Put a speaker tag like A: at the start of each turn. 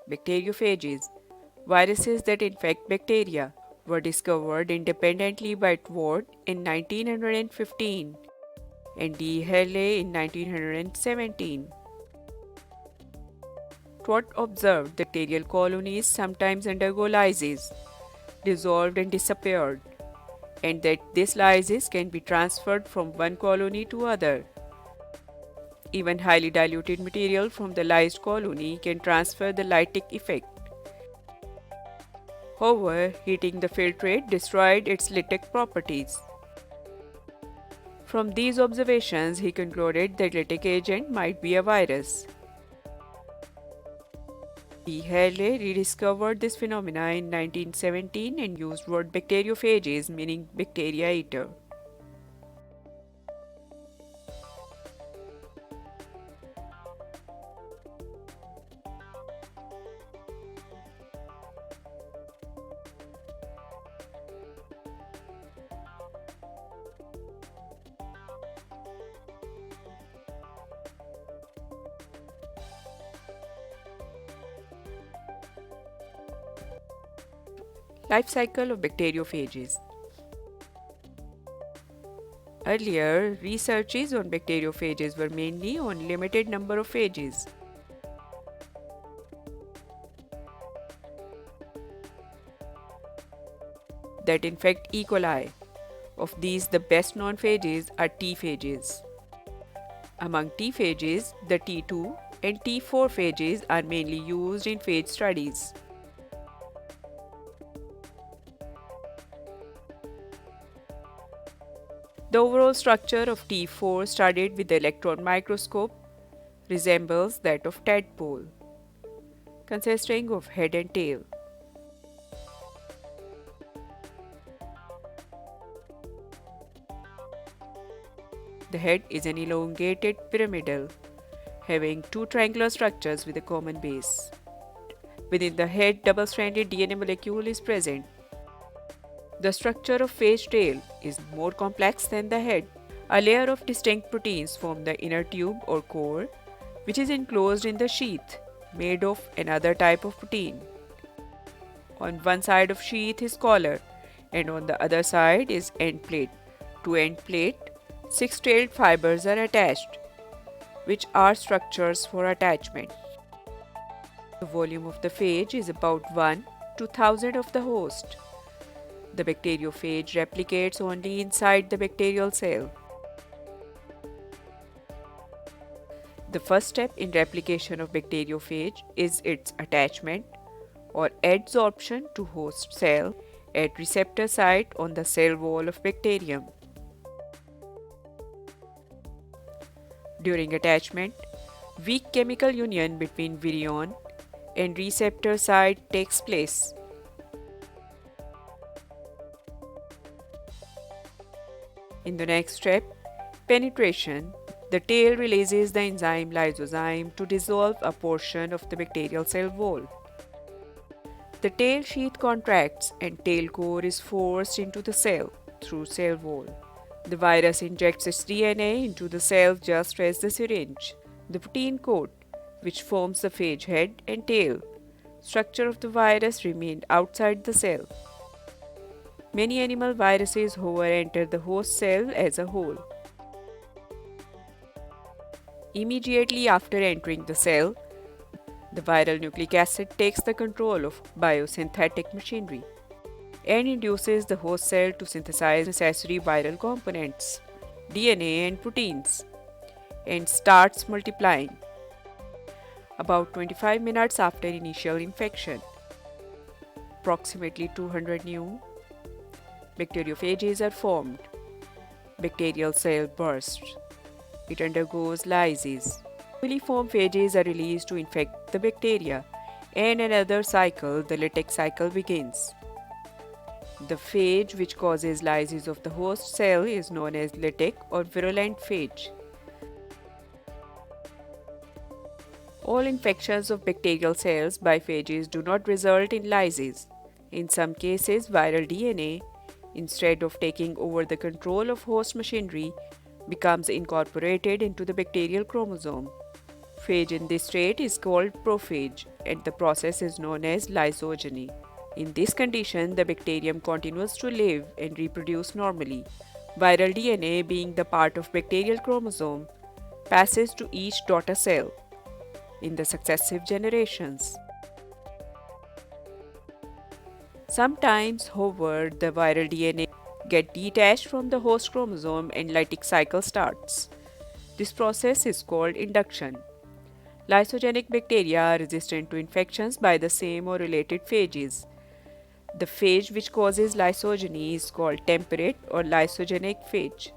A: Bacteriophages, viruses that infect bacteria, were discovered independently by Tward in 1915 and D. Hurley in 1917. Tward observed that bacterial colonies sometimes undergo lysis, dissolved and disappeared, and that this lysis can be transferred from one colony to other. Even highly diluted material from the lysed colony can transfer the lytic effect. However, heating the filtrate destroyed its lytic properties. From these observations, he concluded that lytic agent might be a virus. E. Hurley rediscovered this phenomena in 1917 and used word bacteriophages, meaning bacteria eater. Life cycle of bacteriophages. Earlier, researches on bacteriophages were mainly on limited number of phages. That infect E. coli. Of these, the best known phages are T phages. Among T phages, the T2 and T4 phages are mainly used in phage studies. The overall structure of T4 studied with the electron microscope resembles that of tadpole, consisting of head and tail. The head is an elongated pyramidal, having two triangular structures with a common base. Within the head, double-stranded DNA molecule is present. The structure of phage tail is more complex than the head. A layer of distinct proteins form the inner tube or core, which is enclosed in the sheath, made of another type of protein. On one side of sheath is collar, and on the other side is end plate. To end plate, six-tailed fibers are attached, which are structures for attachment. The volume of the phage is about 1 to 1000 of the host. The bacteriophage replicates only inside the bacterial cell. The first step in replication of bacteriophage is its attachment or adsorption to host cell at receptor site on the cell wall of bacterium. During attachment, weak chemical union between virion and receptor site takes place. In the next step, penetration, the tail releases the enzyme lysozyme to dissolve a portion of the bacterial cell wall. The tail sheath contracts and tail core is forced into the cell through cell wall. The virus injects its DNA into the cell just as the syringe. The protein coat, which forms the phage head and tail, structure of the virus remained outside the cell. Many animal viruses, however, enter the host cell as a whole. Immediately after entering the cell, the viral nucleic acid takes the control of biosynthetic machinery and induces the host cell to synthesize necessary viral components, DNA and proteins, and starts multiplying. About 25 minutes after initial infection, approximately 200 new bacteriophages are formed. Bacterial cell bursts. It undergoes lysis. Newly formed phages are released to infect the bacteria, and another cycle, the lytic cycle, begins. The phage which causes lysis of the host cell is known as lytic or virulent phage. All infections of bacterial cells by phages do not result in lysis. In some cases, viral DNA, instead of taking over the control of host machinery, becomes incorporated into the bacterial chromosome. Phage in this state is called prophage, and the process is known as lysogeny. In this condition, the bacterium continues to live and reproduce normally. Viral DNA, being the part of bacterial chromosome, passes to each daughter cell in the successive generations. Sometimes, however, the viral DNA get detached from the host chromosome and lytic cycle starts. This process is called induction. Lysogenic bacteria are resistant to infections by the same or related phages. The phage which causes lysogeny is called temperate or lysogenic phage.